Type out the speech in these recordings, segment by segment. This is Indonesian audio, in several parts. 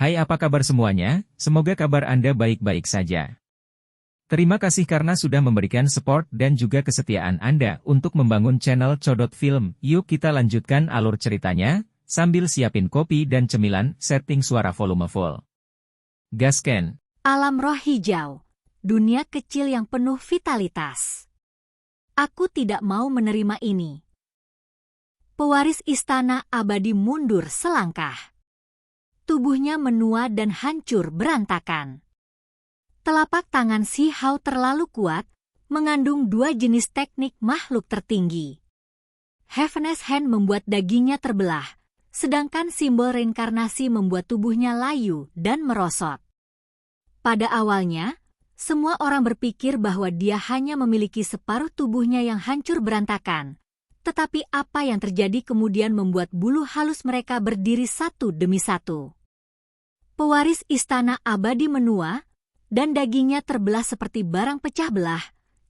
Hai, apa kabar semuanya? Semoga kabar Anda baik-baik saja. Terima kasih karena sudah memberikan support dan juga kesetiaan Anda untuk membangun channel Codot Film. Yuk kita lanjutkan alur ceritanya, sambil siapin kopi dan cemilan, setting suara volume full. Gasken. Alam roh hijau, dunia kecil yang penuh vitalitas. Aku tidak mau menerima ini. Pewaris istana abadi mundur selangkah. Tubuhnya menua dan hancur berantakan. Telapak tangan Si Hao terlalu kuat, mengandung dua jenis teknik makhluk tertinggi. Heaven's Hand membuat dagingnya terbelah, sedangkan simbol reinkarnasi membuat tubuhnya layu dan merosot. Pada awalnya, semua orang berpikir bahwa dia hanya memiliki separuh tubuhnya yang hancur berantakan. Tetapi apa yang terjadi kemudian membuat bulu halus mereka berdiri satu demi satu. Pewaris istana abadi menua, dan dagingnya terbelah seperti barang pecah belah,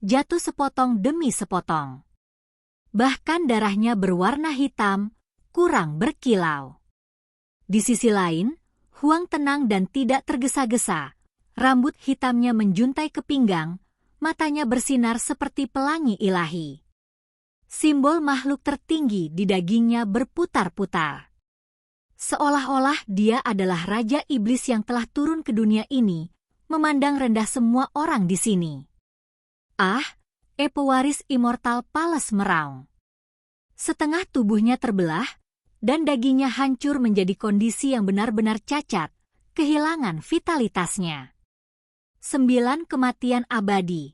jatuh sepotong demi sepotong. Bahkan darahnya berwarna hitam, kurang berkilau. Di sisi lain, Huang tenang dan tidak tergesa-gesa, rambut hitamnya menjuntai ke pinggang, matanya bersinar seperti pelangi ilahi. Simbol makhluk tertinggi di dagingnya berputar-putar. Seolah-olah dia adalah Raja Iblis yang telah turun ke dunia ini, memandang rendah semua orang di sini. Ah, pewaris immortal Pales meraung. Setengah tubuhnya terbelah, dan dagingnya hancur menjadi kondisi yang benar-benar cacat, kehilangan vitalitasnya. 9 kematian abadi.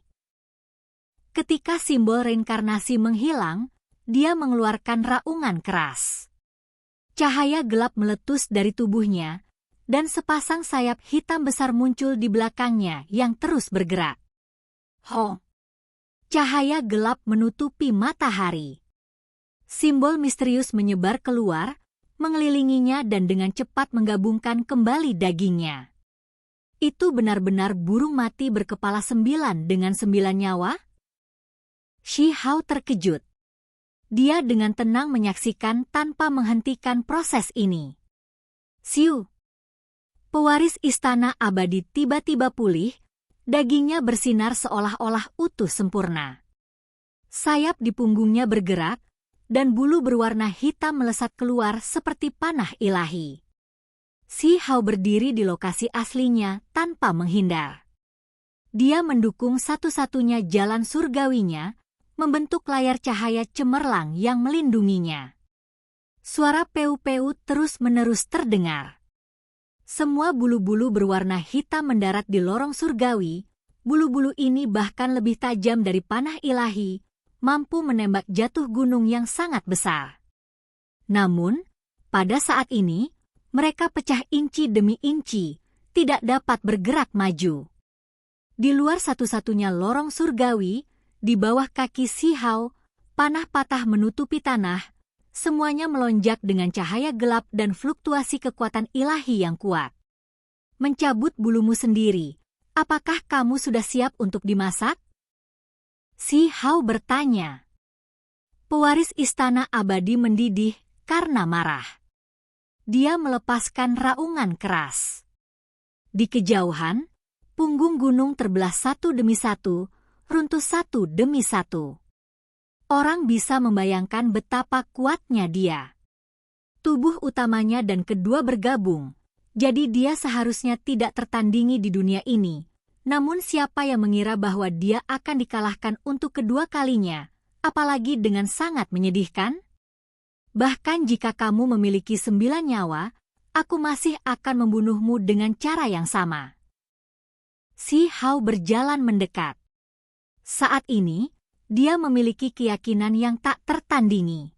Ketika simbol reinkarnasi menghilang, dia mengeluarkan raungan keras. Cahaya gelap meletus dari tubuhnya, dan sepasang sayap hitam besar muncul di belakangnya yang terus bergerak. Ho! Cahaya gelap menutupi matahari. Simbol misterius menyebar keluar, mengelilinginya dan dengan cepat menggabungkan kembali dagingnya. Itu benar-benar burung mati berkepala 9 dengan 9 nyawa? Si Hao terkejut. Dia dengan tenang menyaksikan tanpa menghentikan proses ini. Siu! Pewaris istana abadi tiba-tiba pulih, dagingnya bersinar seolah-olah utuh sempurna. Sayap di punggungnya bergerak, dan bulu berwarna hitam melesat keluar seperti panah ilahi. Si Hao berdiri di lokasi aslinya tanpa menghindar. Dia mendukung satu-satunya jalan surgawinya, membentuk layar cahaya cemerlang yang melindunginya. Suara peu-peu terus-menerus terdengar. Semua bulu-bulu berwarna hitam mendarat di lorong surgawi. Bulu-bulu ini bahkan lebih tajam dari panah ilahi, mampu menembak jatuh gunung yang sangat besar. Namun, pada saat ini, mereka pecah inci demi inci, tidak dapat bergerak maju. Di luar satu-satunya lorong surgawi, di bawah kaki Si Hao, panah patah menutupi tanah, semuanya melonjak dengan cahaya gelap dan fluktuasi kekuatan ilahi yang kuat. Mencabut bulumu sendiri, apakah kamu sudah siap untuk dimasak? Si Hao bertanya. Pewaris istana abadi mendidih karena marah. Dia melepaskan raungan keras. Di kejauhan, punggung gunung terbelah satu demi satu, runtuh satu demi satu. Orang bisa membayangkan betapa kuatnya dia. Tubuh utamanya dan kedua bergabung, jadi dia seharusnya tidak tertandingi di dunia ini. Namun siapa yang mengira bahwa dia akan dikalahkan untuk kedua kalinya, apalagi dengan sangat menyedihkan? Bahkan jika kamu memiliki 9 nyawa, aku masih akan membunuhmu dengan cara yang sama. Si Hao berjalan mendekat. Saat ini, dia memiliki keyakinan yang tak tertandingi.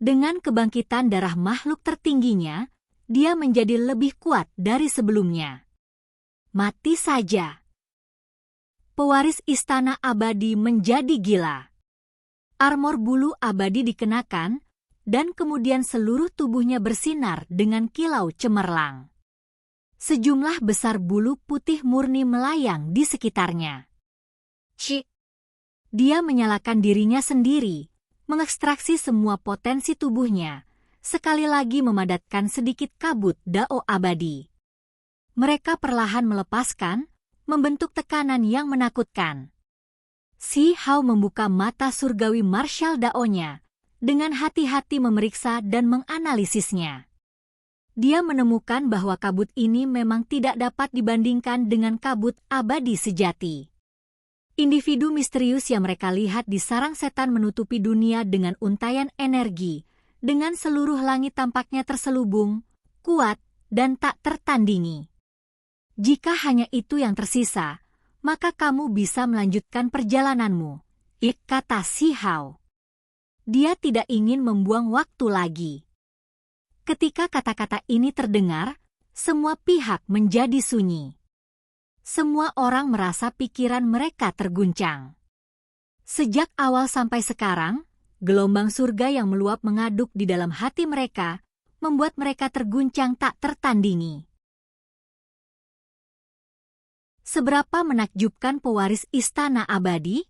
Dengan kebangkitan darah makhluk tertingginya, dia menjadi lebih kuat dari sebelumnya. Mati saja. Pewaris istana abadi menjadi gila. Armor bulu abadi dikenakan, dan kemudian seluruh tubuhnya bersinar dengan kilau cemerlang. Sejumlah besar bulu putih murni melayang di sekitarnya. Dia menyalakan dirinya sendiri, mengekstraksi semua potensi tubuhnya, sekali lagi memadatkan sedikit kabut dao abadi. Mereka perlahan melepaskan, membentuk tekanan yang menakutkan. Si Hao membuka mata surgawi martial Dao-nya, dengan hati-hati memeriksa dan menganalisisnya. Dia menemukan bahwa kabut ini memang tidak dapat dibandingkan dengan kabut abadi sejati. Individu misterius yang mereka lihat di sarang setan menutupi dunia dengan untayan energi, dengan seluruh langit tampaknya terselubung, kuat, dan tak tertandingi. Jika hanya itu yang tersisa, maka kamu bisa melanjutkan perjalananmu, kata Si Hao. Dia tidak ingin membuang waktu lagi. Ketika kata-kata ini terdengar, semua pihak menjadi sunyi. Semua orang merasa pikiran mereka terguncang. Sejak awal sampai sekarang, gelombang surga yang meluap mengaduk di dalam hati mereka, membuat mereka terguncang tak tertandingi. Seberapa menakjubkan pewaris Istana Abadi?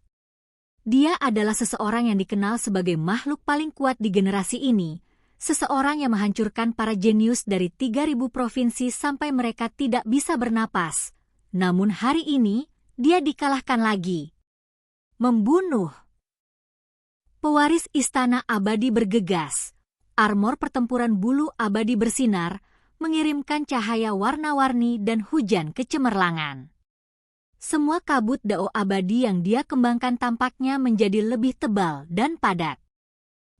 Dia adalah seseorang yang dikenal sebagai makhluk paling kuat di generasi ini, seseorang yang menghancurkan para jenius dari 3.000 provinsi sampai mereka tidak bisa bernapas. Namun hari ini, dia dikalahkan lagi. Membunuh. Pewaris Istana Abadi bergegas. Armor pertempuran bulu abadi bersinar, mengirimkan cahaya warna-warni dan hujan kecemerlangan. Semua kabut Dao abadi yang dia kembangkan tampaknya menjadi lebih tebal dan padat.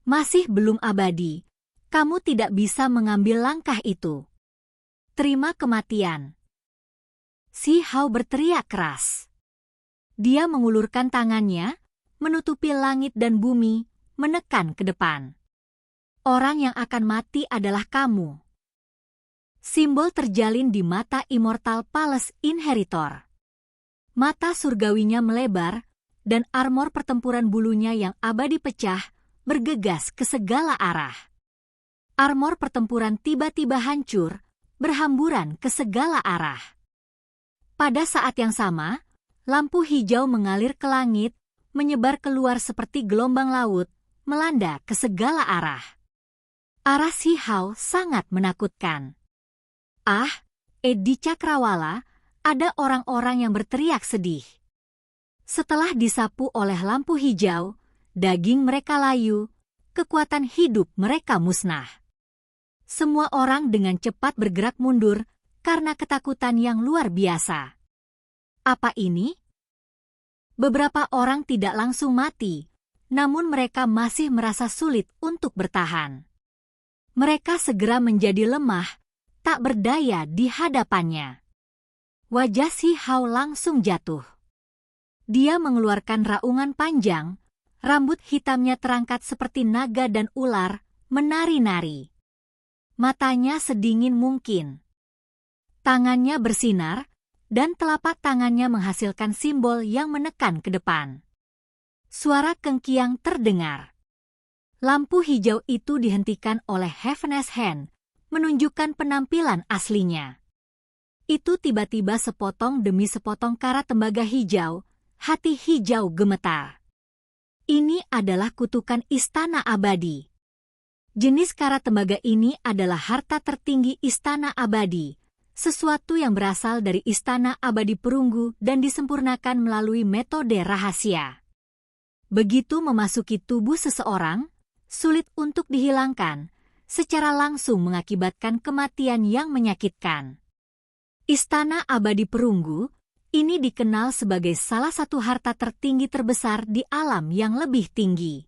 Masih belum abadi. Kamu tidak bisa mengambil langkah itu. Terima kematian. Si Hao berteriak keras. Dia mengulurkan tangannya, menutupi langit dan bumi, menekan ke depan. Orang yang akan mati adalah kamu. Simbol terjalin di mata Immortal Palace Inheritor. Mata surgawinya melebar, dan armor pertempuran bulunya yang abadi pecah, bergegas ke segala arah. Armor pertempuran tiba-tiba hancur, berhamburan ke segala arah. Pada saat yang sama, lampu hijau mengalir ke langit, menyebar keluar seperti gelombang laut, melanda ke segala arah. Arah Si Hao sangat menakutkan. Di Cakrawala, ada orang-orang yang berteriak sedih. Setelah disapu oleh lampu hijau, daging mereka layu, kekuatan hidup mereka musnah. Semua orang dengan cepat bergerak mundur karena ketakutan yang luar biasa. Apa ini? Beberapa orang tidak langsung mati, namun mereka masih merasa sulit untuk bertahan. Mereka segera menjadi lemah, tak berdaya di hadapannya. Wajah Si Hao langsung jatuh. Dia mengeluarkan raungan panjang, rambut hitamnya terangkat seperti naga dan ular, menari-nari. Matanya sedingin mungkin. Tangannya bersinar, dan telapak tangannya menghasilkan simbol yang menekan ke depan. Suara kengkiang terdengar. Lampu hijau itu dihentikan oleh Heaven's Hand, menunjukkan penampilan aslinya. Itu tiba-tiba sepotong demi sepotong karat tembaga hijau, hati hijau gemetar. Ini adalah kutukan Istana Abadi. Jenis karat tembaga ini adalah harta tertinggi Istana Abadi, sesuatu yang berasal dari Istana Abadi Perunggu dan disempurnakan melalui metode rahasia. Begitu memasuki tubuh seseorang, sulit untuk dihilangkan, secara langsung mengakibatkan kematian yang menyakitkan. Istana Abadi Perunggu, ini dikenal sebagai salah satu harta tertinggi terbesar di alam yang lebih tinggi.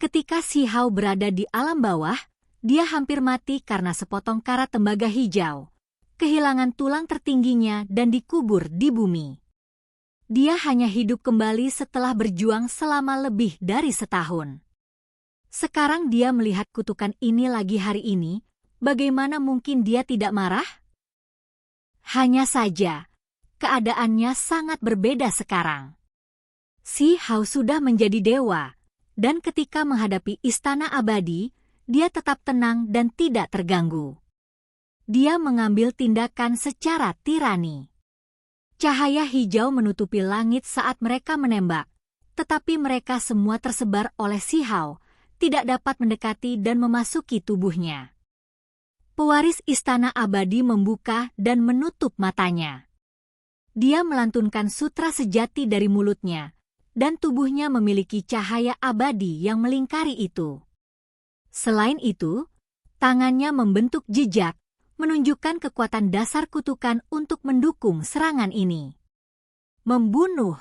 Ketika Si Hao berada di alam bawah, dia hampir mati karena sepotong karat tembaga hijau, kehilangan tulang tertingginya dan dikubur di bumi. Dia hanya hidup kembali setelah berjuang selama lebih dari setahun. Sekarang dia melihat kutukan ini lagi hari ini, bagaimana mungkin dia tidak marah? Hanya saja, keadaannya sangat berbeda sekarang. Si Hao sudah menjadi dewa, dan ketika menghadapi Istana Abadi, dia tetap tenang dan tidak terganggu. Dia mengambil tindakan secara tirani. Cahaya hijau menutupi langit saat mereka menembak, tetapi mereka semua tersebar oleh Si Hao, tidak dapat mendekati dan memasuki tubuhnya. Pewaris istana abadi membuka dan menutup matanya. Dia melantunkan sutra sejati dari mulutnya, dan tubuhnya memiliki cahaya abadi yang melingkari itu. Selain itu, tangannya membentuk jejak, menunjukkan kekuatan dasar kutukan untuk mendukung serangan ini. Membunuh.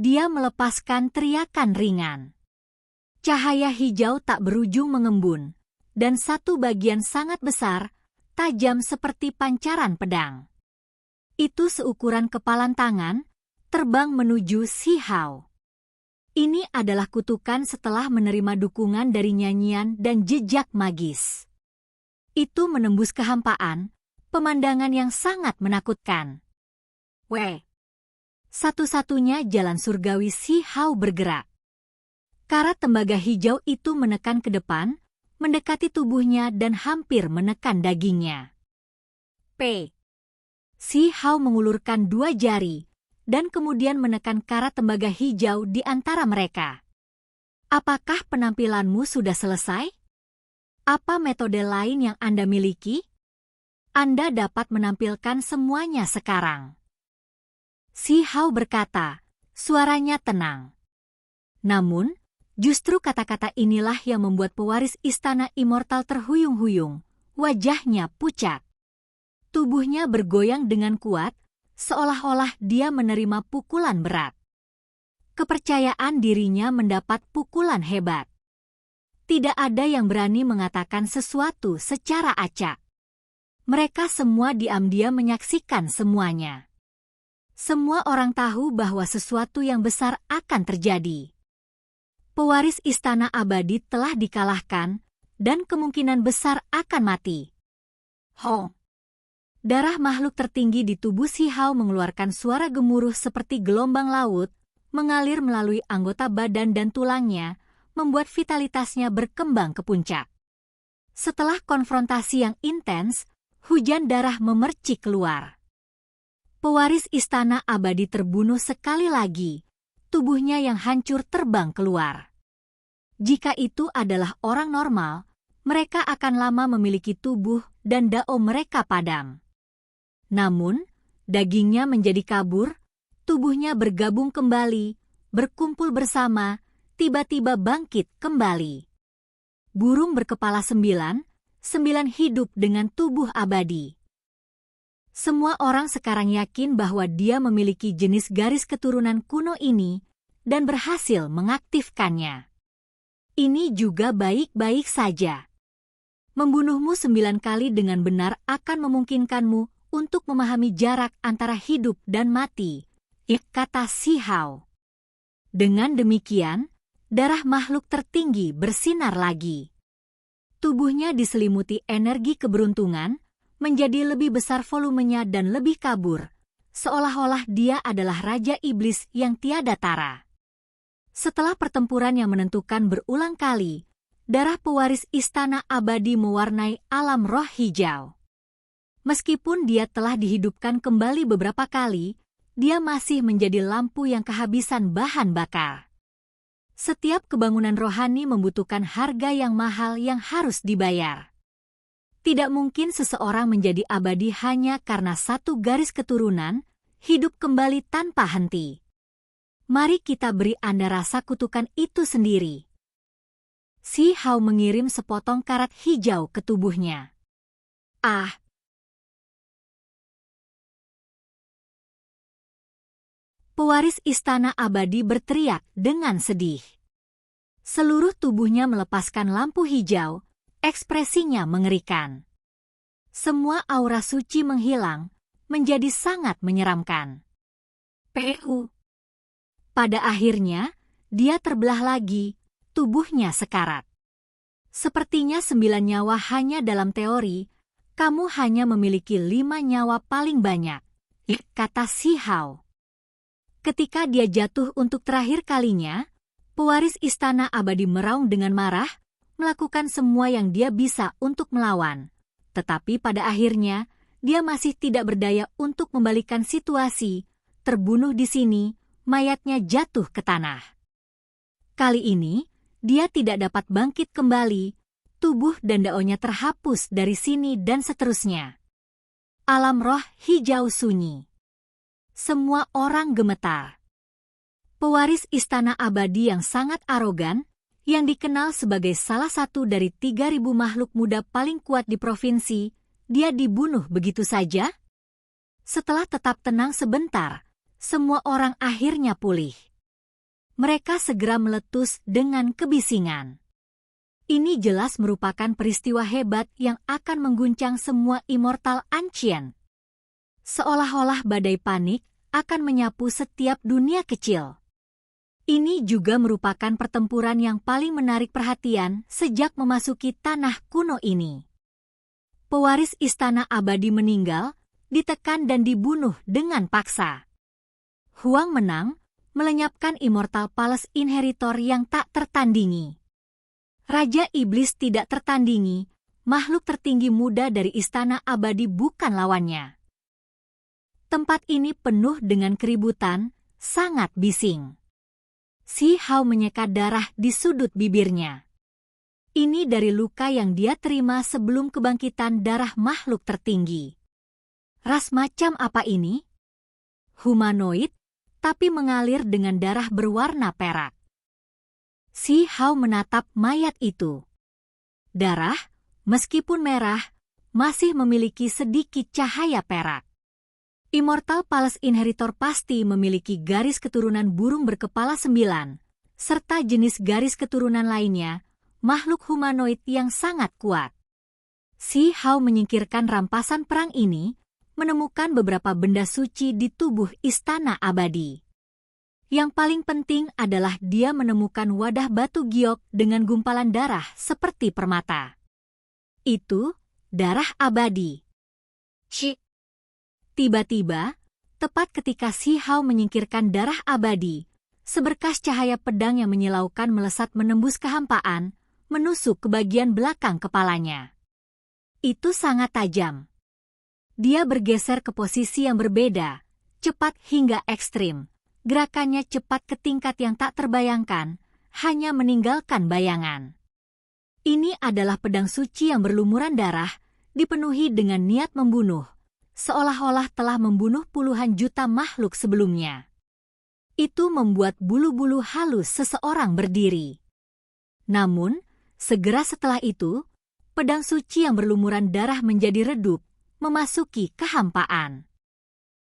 Dia melepaskan teriakan ringan. Cahaya hijau tak berujung mengembun, dan satu bagian sangat besar, tajam seperti pancaran pedang. Itu seukuran kepalan tangan, terbang menuju Si Hao. Ini adalah kutukan setelah menerima dukungan dari nyanyian dan jejak magis. Itu menembus kehampaan, pemandangan yang sangat menakutkan. Satu-satunya jalan surgawi Si Hao bergerak. Karat tembaga hijau itu menekan ke depan, mendekati tubuhnya dan hampir menekan dagingnya. Si Hao mengulurkan 2 jari, dan kemudian menekan karat tembaga hijau di antara mereka. Apakah penampilanmu sudah selesai? Apa metode lain yang Anda miliki? Anda dapat menampilkan semuanya sekarang. Si Hao berkata, suaranya tenang. Namun, justru kata-kata inilah yang membuat pewaris istana immortal terhuyung-huyung, wajahnya pucat. Tubuhnya bergoyang dengan kuat, seolah-olah dia menerima pukulan berat. Kepercayaan dirinya mendapat pukulan hebat. Tidak ada yang berani mengatakan sesuatu secara acak. Mereka semua diam-diam menyaksikan semuanya. Semua orang tahu bahwa sesuatu yang besar akan terjadi. Pewaris istana abadi telah dikalahkan, dan kemungkinan besar akan mati. Darah makhluk tertinggi di tubuh Si Hao mengeluarkan suara gemuruh seperti gelombang laut, mengalir melalui anggota badan dan tulangnya, membuat vitalitasnya berkembang ke puncak. Setelah konfrontasi yang intens, hujan darah memercik keluar. Pewaris istana abadi terbunuh sekali lagi, tubuhnya yang hancur terbang keluar. Jika itu adalah orang normal, mereka akan lama memiliki tubuh dan dao mereka padam. Namun, dagingnya menjadi kabur, tubuhnya bergabung kembali, berkumpul bersama, tiba-tiba bangkit kembali. Burung berkepala 9 hidup dengan tubuh abadi. Semua orang sekarang yakin bahwa dia memiliki jenis garis keturunan kuno ini dan berhasil mengaktifkannya. Ini juga baik-baik saja. Membunuhmu 9 kali dengan benar akan memungkinkanmu untuk memahami jarak antara hidup dan mati, kata Si Hao. Dengan demikian, darah makhluk tertinggi bersinar lagi. Tubuhnya diselimuti energi keberuntungan, menjadi lebih besar volumenya dan lebih kabur, seolah-olah dia adalah Raja Iblis yang tiada tara. Setelah pertempuran yang menentukan berulang kali, darah pewaris istana abadi mewarnai alam roh hijau. Meskipun dia telah dihidupkan kembali beberapa kali, dia masih menjadi lampu yang kehabisan bahan bakar. Setiap kebangunan rohani membutuhkan harga yang mahal yang harus dibayar. Tidak mungkin seseorang menjadi abadi hanya karena satu garis keturunan, hidup kembali tanpa henti. Mari kita beri Anda rasa kutukan itu sendiri. Si Hao mengirim sepotong karat hijau ke tubuhnya. Pewaris istana abadi berteriak dengan sedih. Seluruh tubuhnya melepaskan lampu hijau, ekspresinya mengerikan. Semua aura suci menghilang, menjadi sangat menyeramkan. Pada akhirnya, dia terbelah lagi, tubuhnya sekarat. Sepertinya 9 nyawa hanya dalam teori, kamu hanya memiliki 5 nyawa paling banyak, kata Si Hao. Ketika dia jatuh untuk terakhir kalinya, pewaris istana abadi meraung dengan marah, melakukan semua yang dia bisa untuk melawan. Tetapi pada akhirnya, dia masih tidak berdaya untuk membalikkan situasi, terbunuh di sini, mayatnya jatuh ke tanah. Kali ini, dia tidak dapat bangkit kembali, tubuh dan daunnya terhapus dari sini dan seterusnya. Alam roh hijau sunyi. Semua orang gemetar. Pewaris istana abadi yang sangat arogan, yang dikenal sebagai salah satu dari 3.000 makhluk muda paling kuat di provinsi, dia dibunuh begitu saja? Setelah tetap tenang sebentar, semua orang akhirnya pulih. Mereka segera meletus dengan kebisingan. Ini jelas merupakan peristiwa hebat yang akan mengguncang semua Immortal Ancient. Seolah-olah badai panik akan menyapu setiap dunia kecil. Ini juga merupakan pertempuran yang paling menarik perhatian sejak memasuki tanah kuno ini. Pewaris istana abadi meninggal, ditekan dan dibunuh dengan paksa. Huang menang, melenyapkan Immortal Palace Inheritor yang tak tertandingi. Raja Iblis tidak tertandingi, makhluk tertinggi muda dari istana abadi bukan lawannya. Tempat ini penuh dengan keributan, sangat bising. Si Hao menyeka darah di sudut bibirnya. Ini dari luka yang dia terima sebelum kebangkitan darah makhluk tertinggi. Ras macam apa ini? Humanoid, tapi mengalir dengan darah berwarna perak. Si Hao menatap mayat itu. Darah, meskipun merah, masih memiliki sedikit cahaya perak. Immortal Palace Inheritor pasti memiliki garis keturunan burung berkepala 9, serta jenis garis keturunan lainnya, makhluk humanoid yang sangat kuat. Si Hao menyingkirkan rampasan perang ini, menemukan beberapa benda suci di tubuh istana abadi. Yang paling penting adalah dia menemukan wadah batu giok dengan gumpalan darah seperti permata. Itu darah abadi. Cik. Tiba-tiba, tepat ketika Si Hao menyingkirkan darah abadi, seberkas cahaya pedang yang menyilaukan melesat menembus kehampaan, menusuk ke bagian belakang kepalanya. Itu sangat tajam. Dia bergeser ke posisi yang berbeda, cepat hingga ekstrim. Gerakannya cepat ke tingkat yang tak terbayangkan, hanya meninggalkan bayangan. Ini adalah pedang suci yang berlumuran darah, dipenuhi dengan niat membunuh, seolah-olah telah membunuh puluhan juta makhluk sebelumnya. Itu membuat bulu-bulu halus seseorang berdiri. Namun, segera setelah itu, pedang suci yang berlumuran darah menjadi redup, memasuki kehampaan.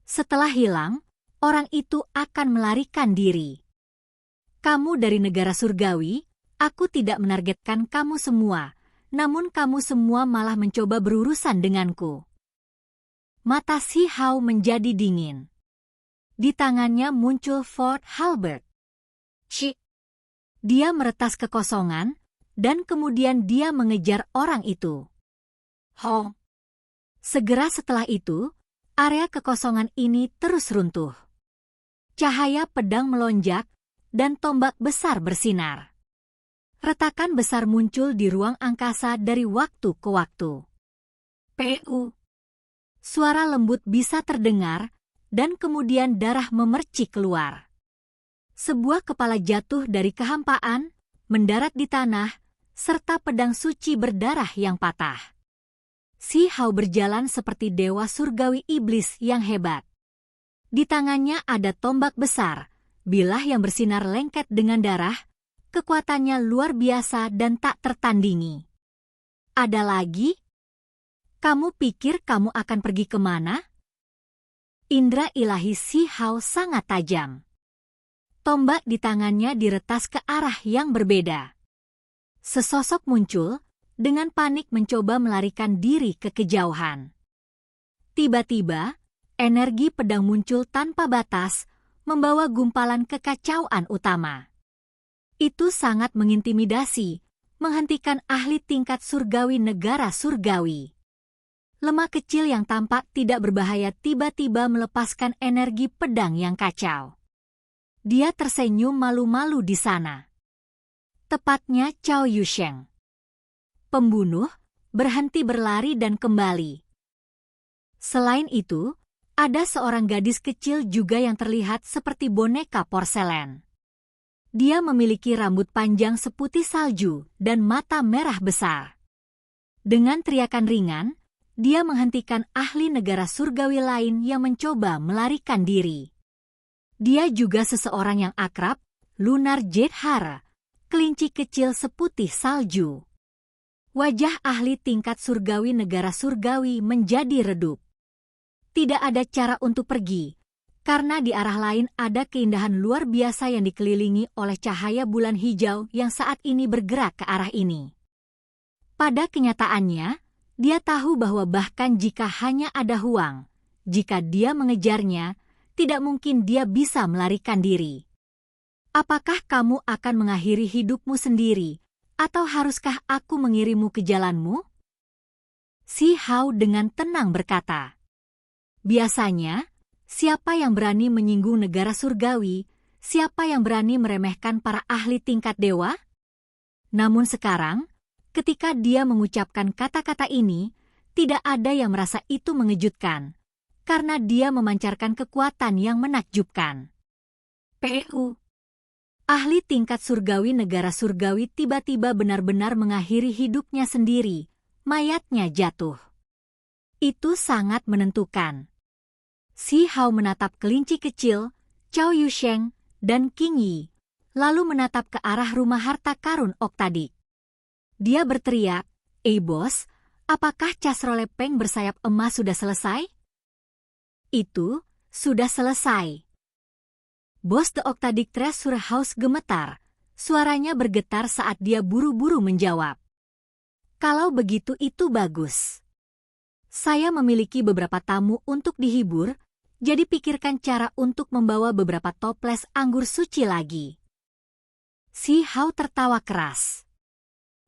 Setelah hilang, orang itu akan melarikan diri. Kamu dari negara surgawi, aku tidak menargetkan kamu semua, namun kamu semua malah mencoba berurusan denganku. Mata Si Hao menjadi dingin. Di tangannya muncul Fort Halberd. Cik. Dia meretas kekosongan, dan kemudian dia mengejar orang itu. Ho. Segera setelah itu, area kekosongan ini terus runtuh. Cahaya pedang melonjak, dan tombak besar bersinar. Retakan besar muncul di ruang angkasa dari waktu ke waktu. Pu. Suara lembut bisa terdengar, dan kemudian darah memercik keluar. Sebuah kepala jatuh dari kehampaan, mendarat di tanah, serta pedang suci berdarah yang patah. Si Hao berjalan seperti dewa surgawi iblis yang hebat. Di tangannya ada tombak besar, bilah yang bersinar lengket dengan darah, kekuatannya luar biasa dan tak tertandingi. Ada lagi? Kamu pikir kamu akan pergi kemana? Indra ilahi Si Hao sangat tajam. Tombak di tangannya diretas ke arah yang berbeda. Sesosok muncul, dengan panik mencoba melarikan diri ke kejauhan. Tiba-tiba, energi pedang muncul tanpa batas, membawa gumpalan kekacauan utama. Itu sangat mengintimidasi, menghentikan ahli tingkat surgawi negara surgawi. Lemah kecil yang tampak tidak berbahaya tiba-tiba melepaskan energi pedang yang kacau. Dia tersenyum malu-malu di sana. Tepatnya Cao Yusheng. Pembunuh, berhenti berlari dan kembali. Selain itu, ada seorang gadis kecil juga yang terlihat seperti boneka porselen. Dia memiliki rambut panjang seputih salju dan mata merah besar. Dengan teriakan ringan, dia menghentikan ahli negara surgawi lain yang mencoba melarikan diri. Dia juga seseorang yang akrab, Lunar Jade Hara, kelinci kecil seputih salju. Wajah ahli tingkat surgawi negara surgawi menjadi redup. Tidak ada cara untuk pergi, karena di arah lain ada keindahan luar biasa yang dikelilingi oleh cahaya bulan hijau yang saat ini bergerak ke arah ini. Pada kenyataannya, dia tahu bahwa bahkan jika hanya ada Huang, jika dia mengejarnya, tidak mungkin dia bisa melarikan diri. Apakah kamu akan mengakhiri hidupmu sendiri, atau haruskah aku mengirimmu ke jalanmu? Si Hao dengan tenang berkata. Biasanya, siapa yang berani menyinggung negara surgawi, siapa yang berani meremehkan para ahli tingkat dewa? Namun sekarang, ketika dia mengucapkan kata-kata ini, tidak ada yang merasa itu mengejutkan, karena dia memancarkan kekuatan yang menakjubkan. PU. Ahli tingkat surgawi negara surgawi tiba-tiba benar-benar mengakhiri hidupnya sendiri, mayatnya jatuh. Itu sangat menentukan. Si Hao menatap kelinci kecil, Cao Yusheng, dan King Yi, lalu menatap ke arah rumah harta karun Oktadik. Dia berteriak, bos, apakah casrole Peng bersayap emas sudah selesai?" "Itu, sudah selesai." Bos The Octadic Treasure House gemetar, suaranya bergetar saat dia buru-buru menjawab. "Kalau begitu itu bagus. Saya memiliki beberapa tamu untuk dihibur, jadi pikirkan cara untuk membawa beberapa toples anggur suci lagi." Si Hao tertawa keras.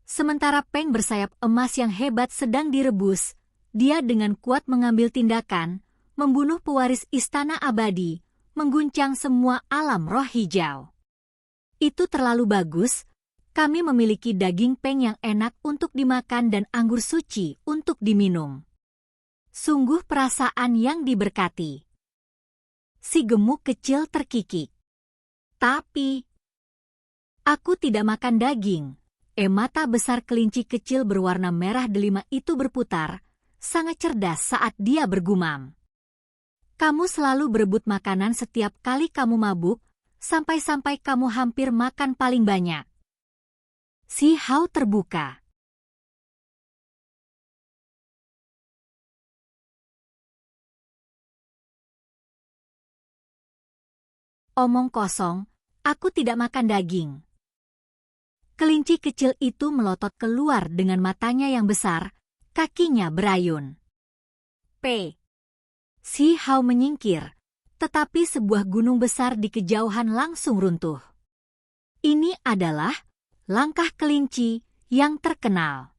Sementara Peng bersayap emas yang hebat sedang direbus, dia dengan kuat mengambil tindakan, membunuh pewaris istana abadi, mengguncang semua alam roh hijau. "Itu terlalu bagus, kami memiliki daging Peng yang enak untuk dimakan dan anggur suci untuk diminum. Sungguh perasaan yang diberkati." Si gemuk kecil terkikik. "Tapi, aku tidak makan daging." Mata besar kelinci kecil berwarna merah delima itu berputar, sangat cerdas saat dia bergumam. "Kamu selalu berebut makanan setiap kali kamu mabuk, sampai-sampai kamu hampir makan paling banyak." Si Hao terbuka. "Omong kosong, aku tidak makan daging." Kelinci kecil itu melotot keluar dengan matanya yang besar, kakinya berayun. Si Hao menyingkir, tetapi sebuah gunung besar di kejauhan langsung runtuh. Ini adalah langkah kelinci yang terkenal.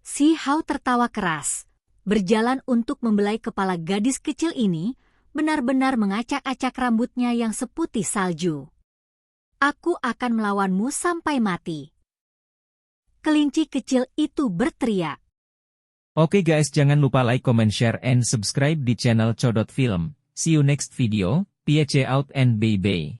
Si Hao tertawa keras, berjalan untuk membelai kepala gadis kecil ini, benar-benar mengacak-acak rambutnya yang seputih salju. "Aku akan melawanmu sampai mati." Kelinci kecil itu berteriak. Oke guys, jangan lupa like, comment, share, and subscribe di channel Codot Film. See you next video, peace out and bye-bye.